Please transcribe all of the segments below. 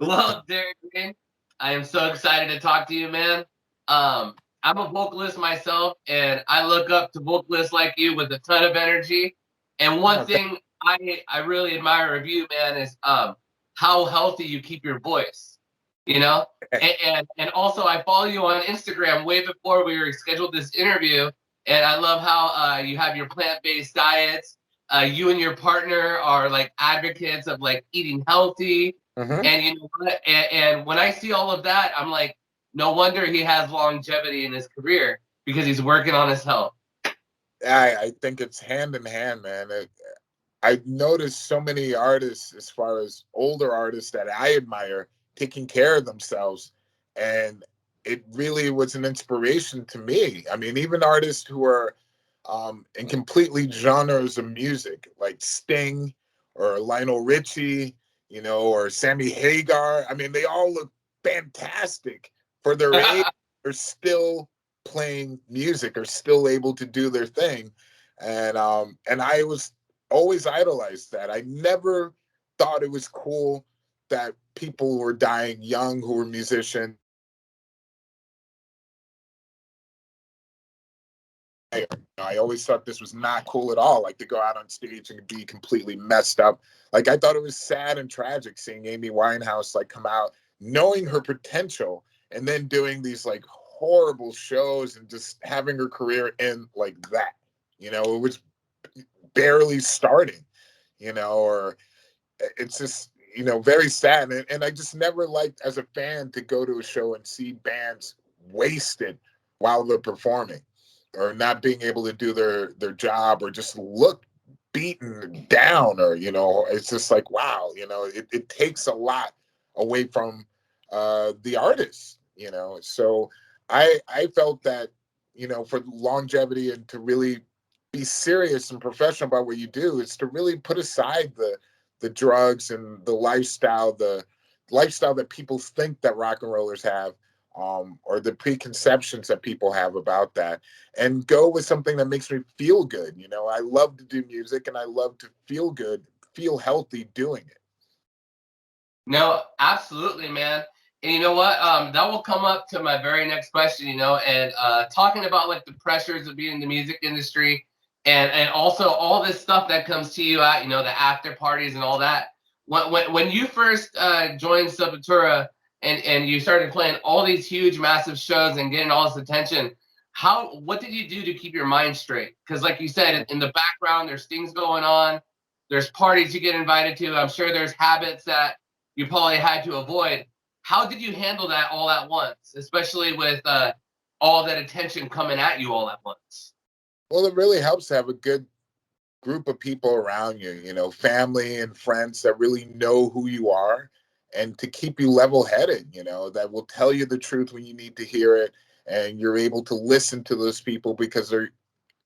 Well, Derrick, I am so excited to talk to you, man. I'm a vocalist myself, and I look up to vocalists like you with a ton of energy. And one Oh, thing I really admire of you, man, is how healthy you keep your voice. You know, and also I follow you on Instagram way before we were scheduled this interview, and I love how you have your plant-based diets. You and your partner are like advocates of like eating healthy, mhm. and you know what? And when I see all of that, I'm like, no wonder he has longevity in his career because he's working on his health. I think it's hand in hand, man. I noticed so many artists, as far as older artists that I admire, taking care of themselves, and it really was an inspiration to me. I mean, even artists who are in completely genres of music, like Sting or Lionel Richie, or Sammy Hagar. I mean, they all look fantastic for their age. They're still playing music, are still able to do their thing, and I was always idolized that. I never thought it was cool that people were dying young who were musicians. I always thought this was not cool at all, like to go out on stage and be completely messed up. Like I thought it was sad and tragic seeing Amy Winehouse like come out knowing her potential and then doing these like horrible shows and just having her career end like that. It was barely starting, or it's just very sad, and I just never liked as a fan to go to a show and see bands wasted while they're performing or not being able to do their job or just look beaten down, or it's just like, wow, it takes a lot away from the artist, so I felt that for longevity and to really be serious and professional about what you do is to really put aside the drugs and the lifestyle that people think that rock and rollers have, or the preconceptions that people have about that, and go with something that makes me feel good. I love to do music and I love to feel good, feel healthy doing it. No, absolutely, man. And you know what? That will come up to my very next question, and talking about like the pressures of being in the music industry and also all this stuff that comes to you at, the after parties and all that. When you first joined Sepultura and you started playing all these huge, massive shows and getting all this attention, what did you do to keep your mind straight? Because like you said, in the background, there's things going on, there's parties you get invited to. I'm sure there's habits that you probably had to avoid. How did you handle that all at once, especially with all that attention coming at you all at once? Well, it really helps to have a good group of people around you, family and friends that really know who you are, and to keep you level headed, that will tell you the truth when you need to hear it. And you're able to listen to those people because they're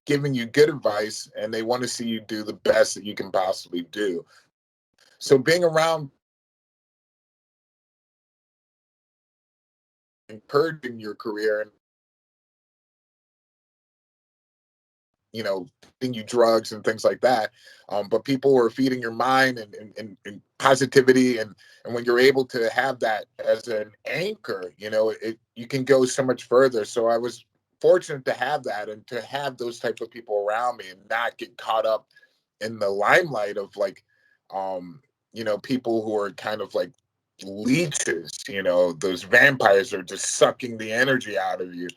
giving you good advice and they want to see you do the best that you can possibly do. So being around, encouraging your career, and feeding you drugs and things like that. But people were feeding your mind and positivity. And when you're able to have that as an anchor, you can go so much further. So I was fortunate to have that and to have those type of people around me and not get caught up in the limelight of like, people who are kind of like leeches, those vampires are just sucking the energy out of you.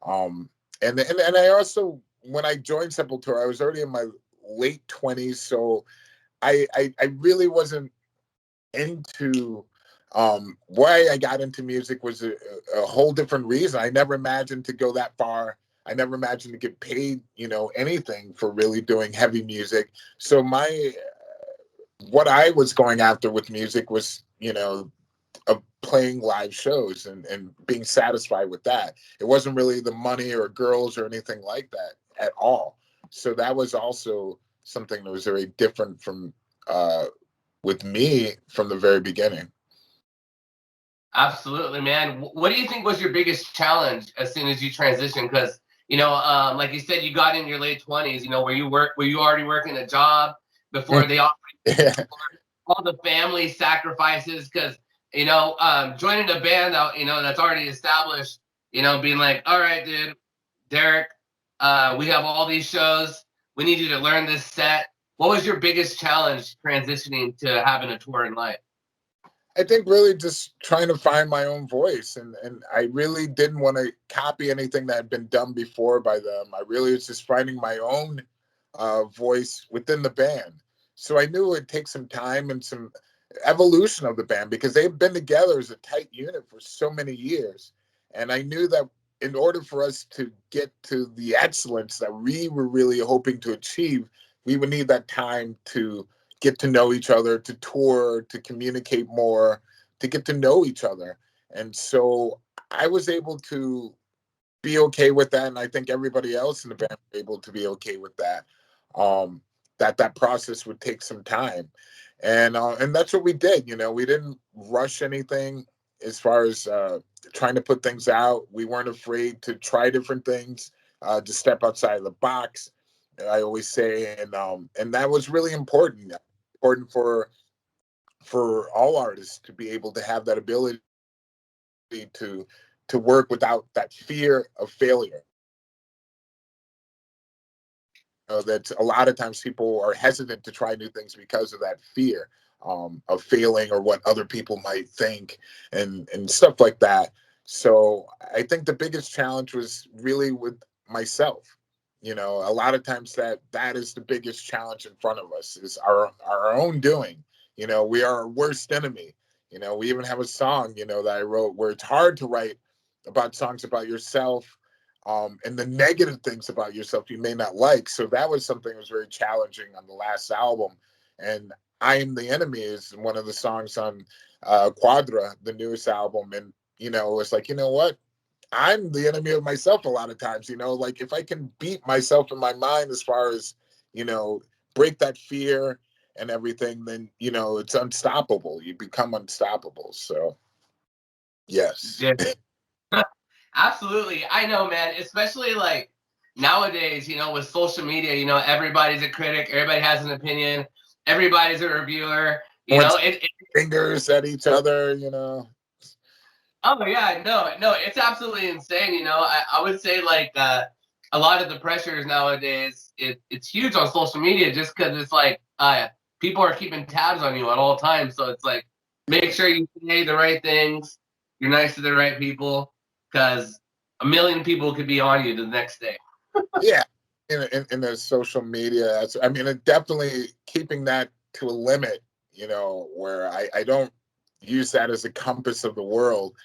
Um, and I also, when I joined Sepultura, I was already in my late 20s, so I really wasn't into why I got into music was a whole different reason. I never imagined to go that far. I never imagined to get paid, anything for really doing heavy music. So my what I was going after with music was, of playing live shows and being satisfied with that. It wasn't really the money or girls or anything like that at all. So that was also something that was very different from with me from the very beginning. Absolutely, man. What do you think was your biggest challenge as soon as you transitioned? Because like you said, you got in your late 20s. Were you already working a job before they offered Yeah. all the family sacrifices? Because joining a band that, that's already established, being like, all right, dude, Derrick, we have all these shows. We need you to learn this set. What was your biggest challenge transitioning to having a tour in life? I think really just trying to find my own voice, and I really didn't want to copy anything that had been done before by them. I really was just finding my own voice within the band. So I knew it would take some time and some evolution of the band because they've been together as a tight unit for so many years. And I knew that in order for us to get to the excellence that we were really hoping to achieve, we would need that time to get to know each other, to tour, to communicate more, to get to know each other. And so I was able to be okay with that, and I think everybody else in the band was able to be okay with that. That process would take some time, and that's what we did. We didn't rush anything as far as trying to put things out. We weren't afraid to try different things, to step outside of the box. I always say, and that was really important for all artists to be able to have that ability to to work without that fear of failure. That a lot of times people are hesitant to try new things because of that fear, of failing or what other people might think, and stuff like that. So I think the biggest challenge was really with myself. A lot of times that is the biggest challenge in front of us is our own doing. We are our worst enemy. We even have a song, that I wrote where it's hard to write about songs about yourself, and the negative things about yourself you may not like. So that was something that was very challenging on the last album. And I Am the Enemy is one of the songs on Quatra, the newest album. And, it's like, you know what? I'm the enemy of myself a lot of times, like if I can beat myself in my mind as far as, break that fear and everything, then, it's unstoppable. You become unstoppable. So, yes. Yeah. Absolutely. I know, man. Especially like nowadays, with social media, everybody's a critic, everybody has an opinion, everybody's a reviewer. Points fingers at each other, Oh yeah, no, it's absolutely insane. I would say like a lot of the pressures nowadays, it's huge on social media just because it's like people are keeping tabs on you at all times. So it's like make sure you say the right things, you're nice to the right people, because a million people could be on you the next day. Yeah, in the social media, I mean, it definitely keeping that to a limit. Where I don't use that as a compass of the world,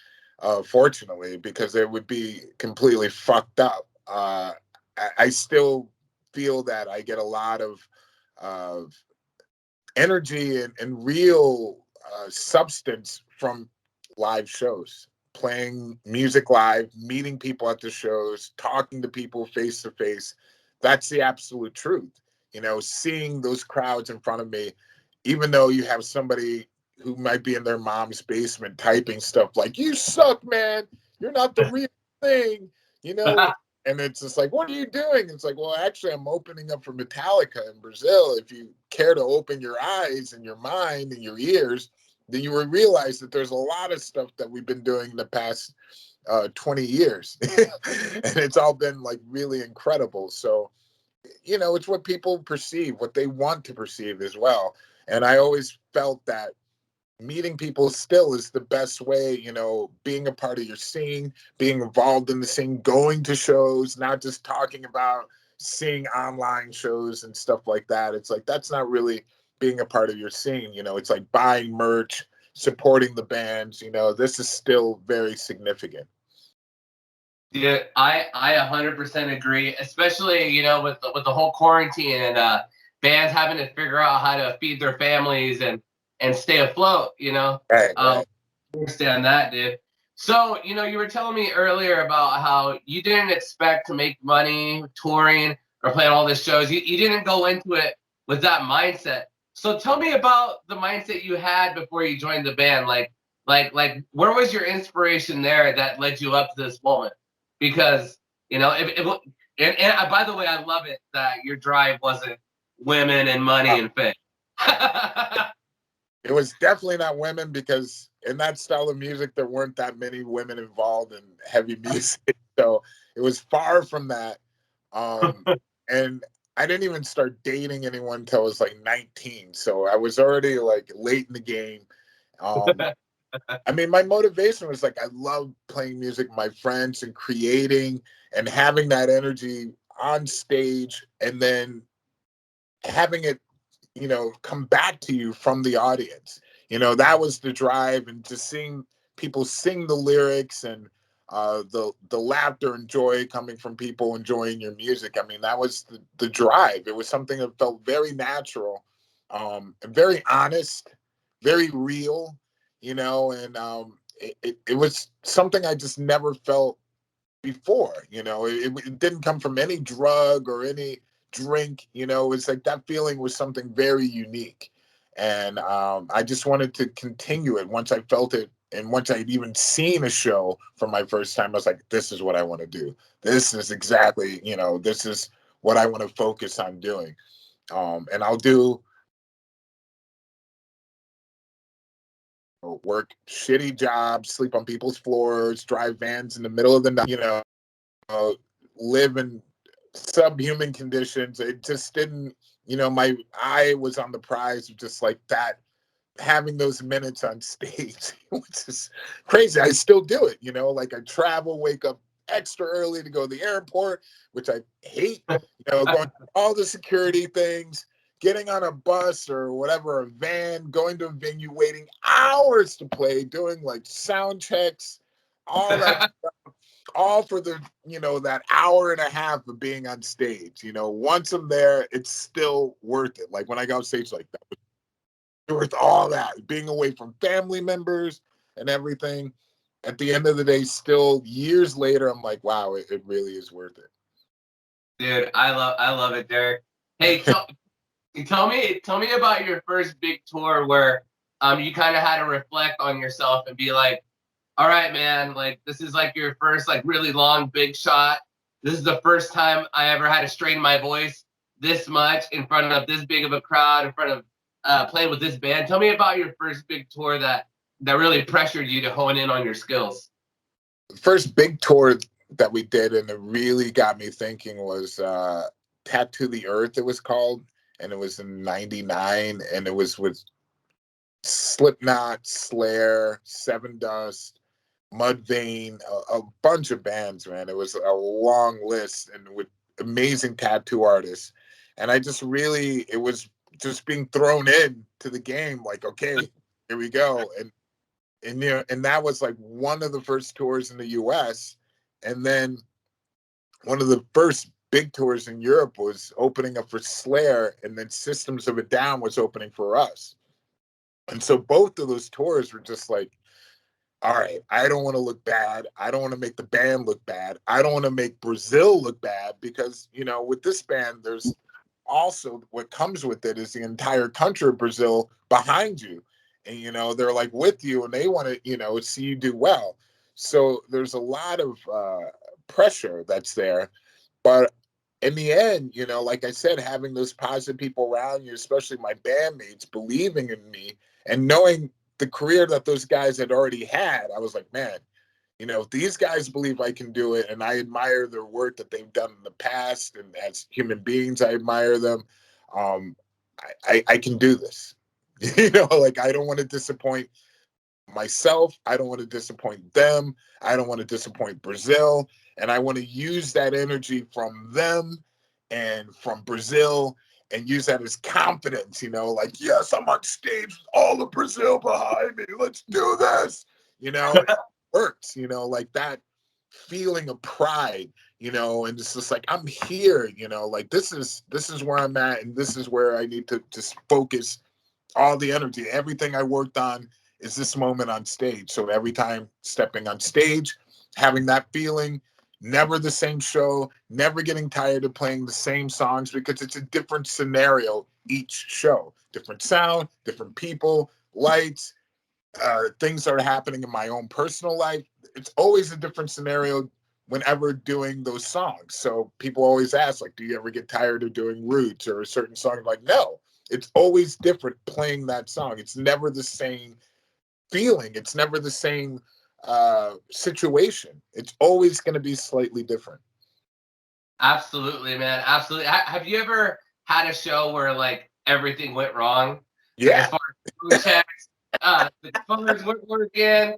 fortunately, because it would be completely fucked up. I still feel that I get a lot of energy and real substance from live shows, playing music live, meeting people at the shows, talking to people face to face. That's the absolute truth. Seeing those crowds in front of me, even though you have somebody who might be in their mom's basement typing stuff like, you suck, man, you're not the real thing, you know, and it's just like, what are you doing? It's like, well, actually, I'm opening up for Metallica in Brazil. If you care to open your eyes and your mind and your ears, then you will realize that there's a lot of stuff that we've been doing in the past 20 years. And it's all been like really incredible. So, it's what people perceive, what they want to perceive as well. And I always felt that meeting people still is the best way, being a part of your scene, being involved in the scene, going to shows, not just talking about seeing online shows and stuff like that. It's like, that's not really being a part of your scene. It's like buying merch, supporting the bands, this is still very significant. Yeah, I 100% agree, especially with the whole quarantine and bands having to figure out how to feed their families and stay afloat. Right, right. Understand that, dude. So you were telling me earlier about how you didn't expect to make money touring or playing all these shows. You didn't go into it with that mindset. So tell me about the mindset you had before you joined the band. Like where was your inspiration there that led you up to this moment? Because if and by the way, I love it that your drive wasn't women and money and fame. It was definitely not women because in that style of music, there weren't that many women involved in heavy music. So it was far from that. And I didn't even start dating anyone until I was like 19. So I was already like late in the game. I mean, my motivation was like, I love playing music with my friends and creating and having that energy on stage and then having it, come back to you from the audience. That was the drive, and just seeing people sing the lyrics and the laughter and joy coming from people enjoying your music. I mean, that was the drive. It was something that felt very natural, and very honest, very real, and it was something I just never felt before. It didn't come from any drug or any drink. It's like that feeling was something very unique, and I just wanted to continue it once I felt it. And once I'd even seen a show for my first time, I was like, this is what I want to do. This is exactly, this is what I want to focus on doing. And I'll do work shitty jobs, sleep on people's floors, drive vans in the middle of the night, live in subhuman conditions. It just didn't, my eye was on the prize of just like that, having those minutes on stage, which is crazy. I still do it, like I travel, wake up extra early to go to the airport, which I hate, going through all the security things, getting on a bus or whatever, a van, going to a venue, waiting hours to play, doing like sound checks, all that all for the that hour and a half of being on stage. Once I'm there, it's still worth it. Like when I go on stage, like that was worth all that, being away from family members and everything. At the end of the day, still years later, I'm like, wow, it really is worth it. Dude, I love it, Derrick. Hey, tell me about your first big tour where you kind of had to reflect on yourself and be like, all right, man, like this is like your first like really long big shot. This is the first time I ever had to strain my voice this much in front of this big of a crowd, in front of playing with this band. Tell me about your first big tour that really pressured you to hone in on your skills. The first big tour that we did, and it really got me thinking, was Tattoo the Earth, it was called. And it was in 99, and it was with Slipknot, Slayer, Seven Dust, Mudvayne, a bunch of bands, man. It was a long list, and with amazing tattoo artists. And I just really, it was just being thrown in to the game, like, okay, here we go. And that was like one of the first tours in the US. And then one of the first big tours in Europe was opening up for Slayer, and then Systems of a Down was opening for us. And so both of those tours were just like, all right, I don't want to look bad. I don't want to make the band look bad. I don't want to make Brazil look bad, because, with this band, there's also what comes with it is the entire country of Brazil behind you. And, they're like with you, and they want to, see you do well. So there's a lot of pressure that's there. But in the end, like I said, having those positive people around you, especially my bandmates, believing in me and knowing the career that those guys had already had, I was like, man, if these guys believe I can do it, and I admire their work that they've done in the past, and as human beings, I admire them. Um, I can do this. Like, I don't want to disappoint myself. I don't want to disappoint them. I don't want to disappoint Brazil. And I want to use that energy from them and from Brazil and use that as confidence, like, yes, I'm on stage with all of Brazil behind me. Let's do this. It works, like that feeling of pride, and it's just like, I'm here, like this is where I'm at, and this is where I need to just focus all the energy. Everything I worked on is this moment on stage. So every time stepping on stage, having that feeling, never the same show, never getting tired of playing the same songs, because it's a different scenario each show. Different sound, different people, lights, things that are happening in my own personal life. It's always a different scenario whenever doing those songs. So people always ask, like, do you ever get tired of doing Roots or a certain song? I'm like, no, it's always different playing that song. It's never the same feeling. It's never the same situation. It's always going to be slightly different. Absolutely, man. Absolutely. Have you ever had a show where like everything went wrong? Like as Yeah, far as food checks, the phones weren't working.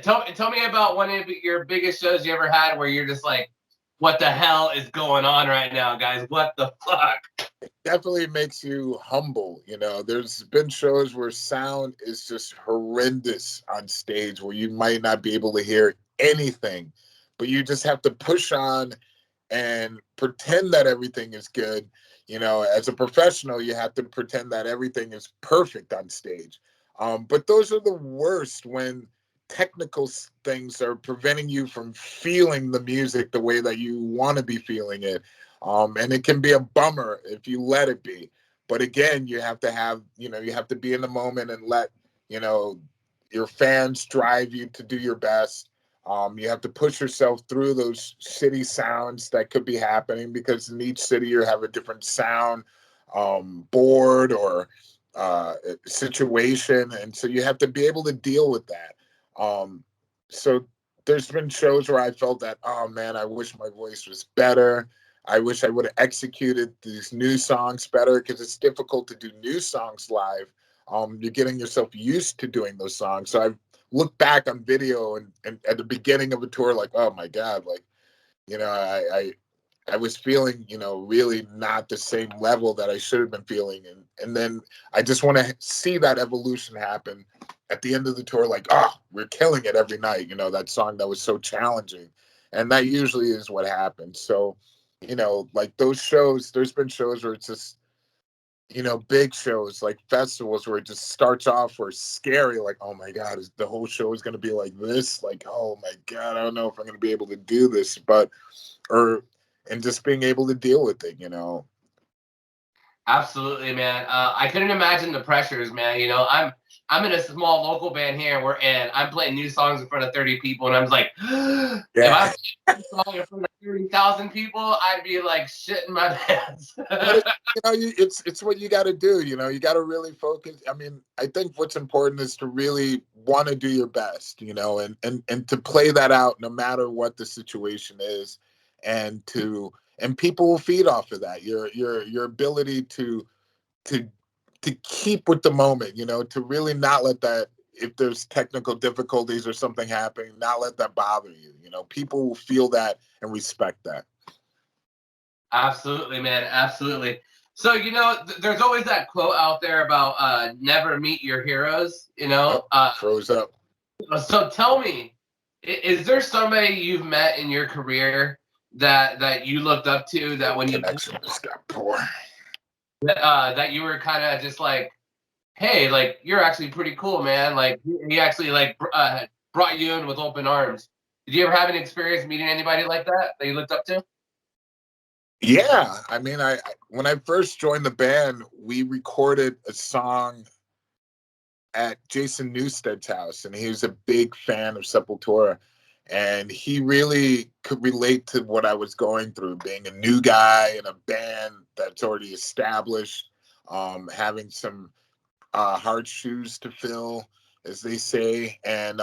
Tell me about one of your biggest shows you ever had where you're just like, what the hell is going on right now, guys? What the fuck? definitely makes you humble. You know, there's been shows where sound is just horrendous on stage where you might not be able to hear anything, but you just have to push on and pretend that everything is good. You know, as a professional, you have to pretend that everything is perfect on stage. But those are the worst when technical things are preventing you from feeling the music the way that you want to be feeling it. And it can be a bummer if you let it be. But again, you have to have, you have to be in the moment and let, you know, your fans drive you to do your best. You have to push yourself through those shitty sounds that could be happening because in each city you have a different sound board or situation. And so you have to be able to deal with that. So there's been shows where I felt that, oh man, I wish my voice was better. I wish I would have executed these new songs better because it's difficult to do new songs live. You're getting yourself used to doing those songs. So I've looked back on video and at the beginning of a tour, like, oh my God, like, I was feeling, really not the same level that I should have been feeling. And then I just want to see that evolution happen at the end of the tour, like, oh, we're killing it every night, that song that was so challenging. And that usually is what happens. So, like those shows, there's been shows where it's just, big shows like festivals where it just starts off where it's scary, like, oh my God, is the whole show is going to be like this? Like, oh my God, I don't know if I'm going to be able to do this, and just being able to deal with it. Absolutely, man. I couldn't imagine the pressures, man. I'm in a small local band here, and I'm playing new songs in front of 30 people, and I'm like, if I Yeah. was playing a song in front of 30,000 people, I'd be like shitting my pants. But it's what you got to do. You got to really focus. I mean, I think what's important is to really want to do your best. And to play that out no matter what the situation is, and people will feed off of that. Your ability to to keep with the moment. To really not let that, if there's technical difficulties or something happening, not let that bother you. People will feel that and respect that. Absolutely, man. Absolutely. So, there's always that quote out there about never meet your heroes, Yep. Froze up. So tell me, is there somebody you've met in your career that you looked up to that when you Connection just got poor. that you were kind of just like, hey, like you're actually pretty cool, man. Like he actually like brought you in with open arms. Did you ever have an experience meeting anybody like that you looked up to? Yeah, I mean, I when I first joined the band, we recorded a song at Jason Newsted's house, and he was a big fan of Sepultura, and he really could relate to what I was going through, being a new guy in a band that's already established, having some hard shoes to fill, as they say, and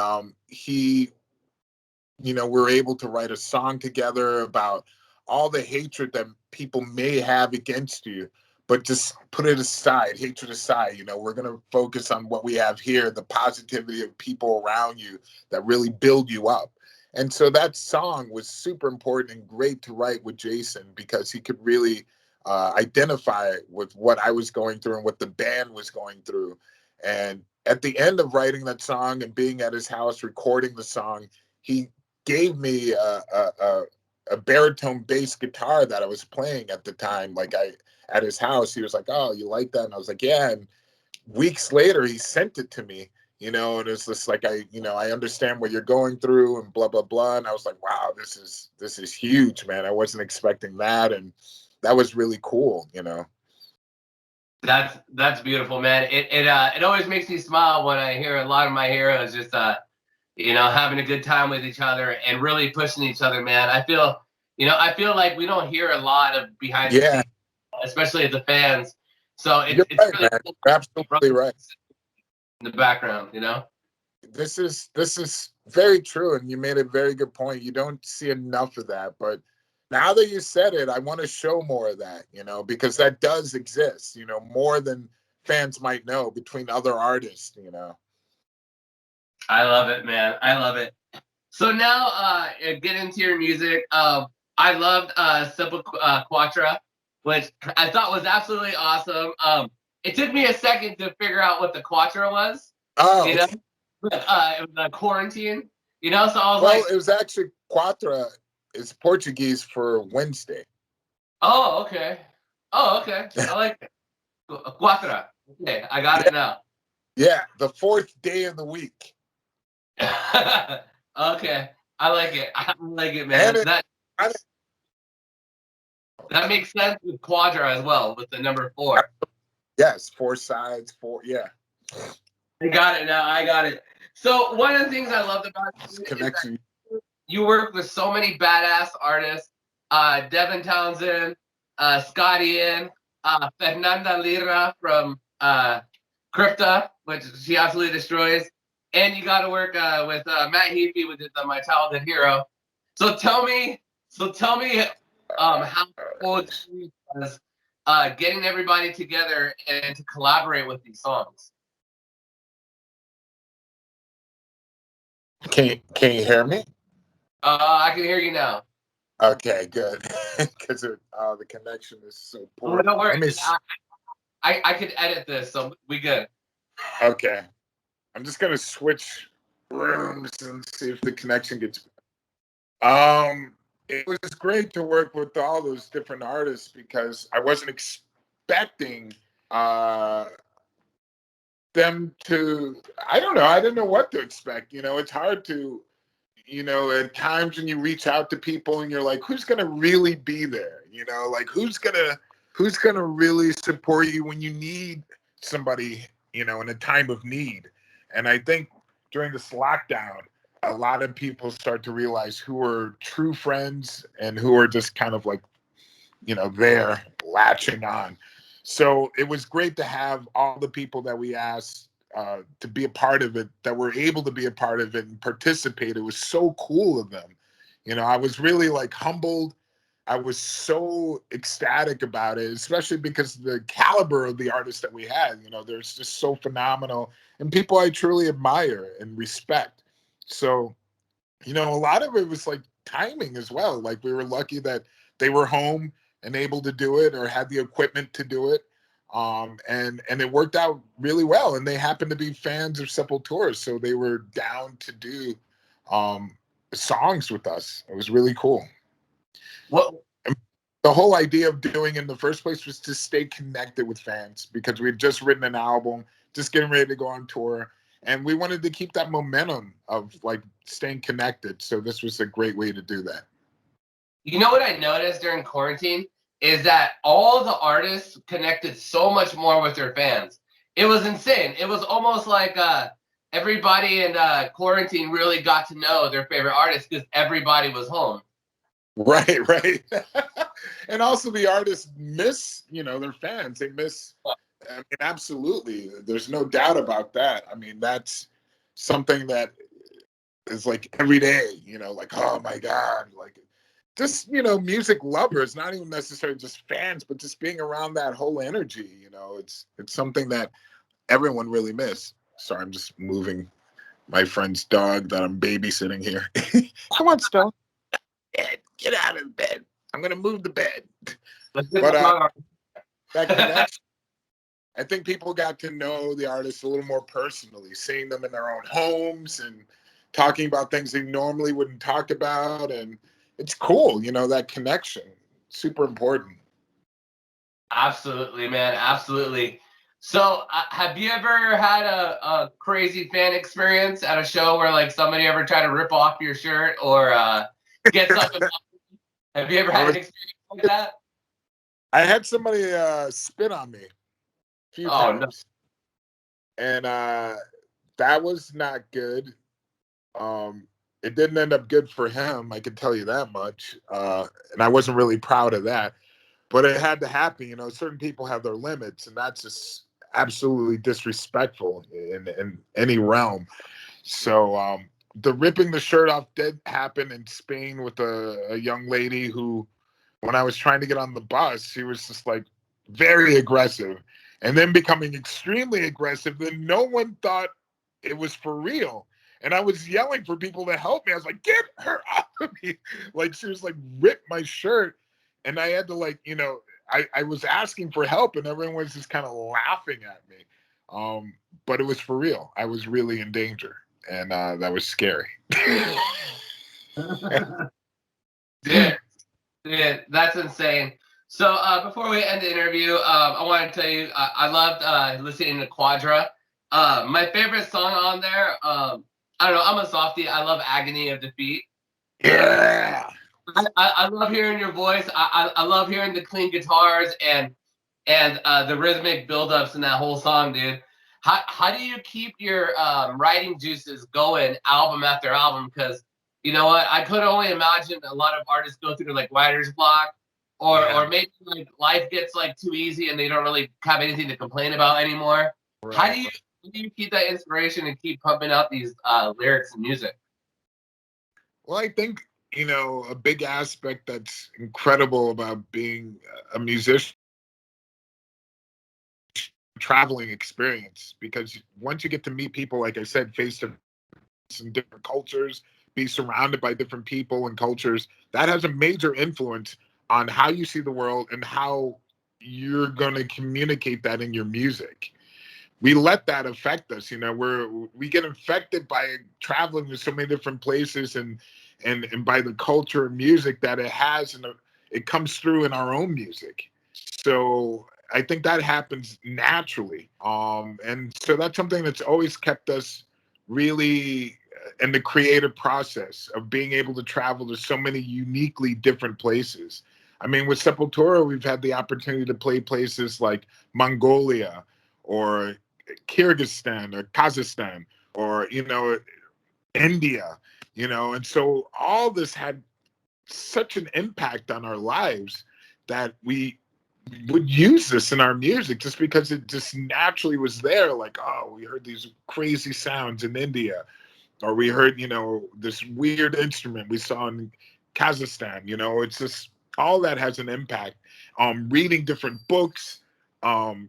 we're able to write a song together about all the hatred that people may have against you, but just put it aside, hatred aside. We're going to focus on what we have here, the positivity of people around you that really build you up. And so that song was super important and great to write with Jason because he could really identify with what I was going through and what the band was going through. And at the end of writing that song and being at his house recording the song, he gave me a baritone bass guitar that I was playing at the time. Like at his house, he was like, "Oh, you like that?" And I was like, "Yeah." And weeks later, he sent it to me. And it's just like I understand what you're going through and blah blah blah. And I was like, "Wow, this is huge, man. I wasn't expecting that." And that was really cool. That's beautiful, man. It always makes me smile when I hear a lot of my heroes just having a good time with each other and really pushing each other, man. I feel like we don't hear a lot of behind the Yeah, scenes, especially as the fans. So you're it's right, really man. cool. You're absolutely right. in the background, you know? This is very true, and you made a very good point. You don't see enough of that, but now that you said it, I want to show more of that, because that does exist, more than fans might know. Between other artists. I love it, man. I love it. So now, get into your music. I loved Quatra, which I thought was absolutely awesome. It took me a second to figure out what the Quatra was, Oh, you know, but it was a quarantine, So I was well, like, it was actually Quatra is Portuguese for Wednesday. oh, okay. Oh, okay. I like it. Quatra. Okay, I got it now. Yeah, the fourth day of the week. Okay, I like it. I like it, And man. That makes sense with Quadra as well, with the number 4. yes, 4 sides, 4. Yeah, I got it now. I got it. So one of the things I loved about it's you is connection. that you work with so many badass artists. Devin Townsend, Scotty Ian, Fernanda Lira from Crypta, which she absolutely destroys. And you got to work with Matt Heafy, which is My Childhood Hero. So tell me, how cool it was getting everybody together and to collaborate with these songs. Can you hear me? I can hear you now. Okay, good. Because the connection is so Oh, poor. don't worry. Let me. I could edit this, so we good. Okay, I'm just gonna switch rooms and see if the connection gets. It was great to work with all those different artists because I wasn't expecting uh them to. I don't know. I didn't know what to expect. It's hard to. At times when you reach out to people and you're like, who's gonna really be there? Like who's gonna really support you when you need somebody, in a time of need. And I think during this lockdown, a lot of people start to realize who are true friends and who are just kind of like, there latching on. So it was great to have all the people that we asked to be a part of it, that were able to be a part of it and participate. It was so cool of them. I was really like humbled. I was so ecstatic about it, especially because the caliber of the artists that we had, they're just so phenomenal and people I truly admire and respect. So, a lot of it was like timing as well. Like we were lucky that they were home and able to do it or had the equipment to do it. And it worked out really well. And they happened to be fans of Sepultura, so they were down to do um, songs with us. It was really cool. What? And the whole idea of doing it in the first place was to stay connected with fans because we'd just written an album, just getting ready to go on tour. And we wanted to keep that momentum of like staying connected. So this was a great way to do that. You know what I noticed during quarantine is that all the artists connected so much more with their fans. It was insane. It was almost like everybody in quarantine really got to know their favorite artists because everybody was home. Right, right. And also the artists miss, their fans. They miss, I mean, absolutely. There's no doubt about that. I mean, that's something that is like every day, like, oh my God, like just, music lovers, not even necessarily just fans, but just being around that whole energy, it's something that everyone really miss. Sorry, I'm just moving my friend's dog that I'm babysitting here. Come on, Stone. Get out of the bed. I'm gonna move the bed. But that connection, I think people got to know the artists a little more personally, seeing them in their own homes and talking about things they normally wouldn't talk about. And it's cool, that connection. Super important. Absolutely, man. Absolutely. So, have you ever had a crazy fan experience at a show where like somebody ever tried to rip off your shirt or get something? Have you ever had an experience like that? I had somebody spit on me a few Oh no. times, and that was not good. Um, it didn't end up good for him, I can tell you that much. And I wasn't really proud of that, but it had to happen. Certain people have their limits, and that's just absolutely disrespectful in any realm. So the ripping the shirt off did happen in Spain with a young lady who, when I was trying to get on the bus, she was just like very aggressive, and then becoming extremely aggressive. Then no one thought it was for real. And I was yelling for people to help me. I was like, get her off of me. Like, she was like, rip my shirt. And I had to, like, I was asking for help, and everyone was just kind of laughing at me. But it was for real. I was really in danger. And that was scary. Dude, dude, that's insane. So before we end the interview, I want to tell you I loved listening to Quadra. My favorite song on there, I don't know, I'm a softie. I love Agony of Defeat. Yeah. I love hearing your voice. I love hearing the clean guitars and the rhythmic buildups in that whole song, dude. How do you keep your writing juices going album after album? Because you know what, I could only imagine a lot of artists go through like writer's block, or maybe like life gets like too easy and they don't really have anything to complain about anymore. Right. How do you keep that inspiration and keep pumping out these lyrics and music? Well, I think, a big aspect that's incredible about being a musician, traveling experience, because once you get to meet people, like I said, face to face in different cultures, be surrounded by different people and cultures, that has a major influence on how you see the world and how you're going to communicate that in your music. We let that affect us. We get infected by traveling to so many different places, and by the culture of music that it has, and it comes through in our own music. So I think that happens naturally. And so that's something that's always kept us really in the creative process of being able to travel to so many uniquely different places. I mean, with Sepultura, we've had the opportunity to play places like Mongolia or Kyrgyzstan or Kazakhstan or, India, and so all this had such an impact on our lives that we would use this in our music just because it just naturally was there. Like, oh, we heard these crazy sounds in India, or we heard, this weird instrument we saw in Kazakhstan. It's just all that has an impact. Reading different books,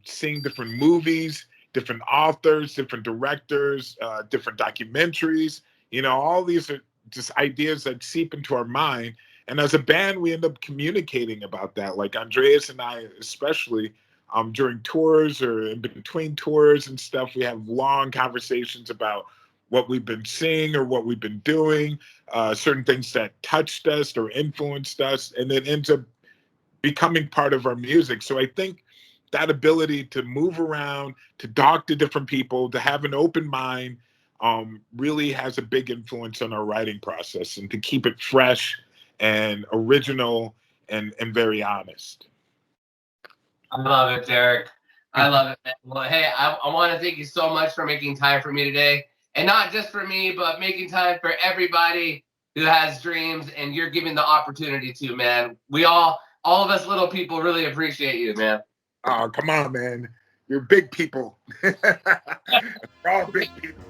seeing different movies, different authors, different directors, different documentaries. All these are just ideas that seep into our mind. And as a band, we end up communicating about that. Like Andreas and I, especially during tours or in between tours and stuff, we have long conversations about what we've been seeing or what we've been doing, certain things that touched us or influenced us, and it ends up becoming part of our music. So I think that ability to move around, to talk to different people, to have an open mind, really has a big influence on our writing process, and to keep it fresh and original and very honest. I love it, Derrick. I love it, man. Well, hey, I want to thank you so much for making time for me today. And not just for me, but making time for everybody who has dreams, and you're giving the opportunity to, man. All of us little people really appreciate you, man. Oh, come on, man. You're big people. We're all big people.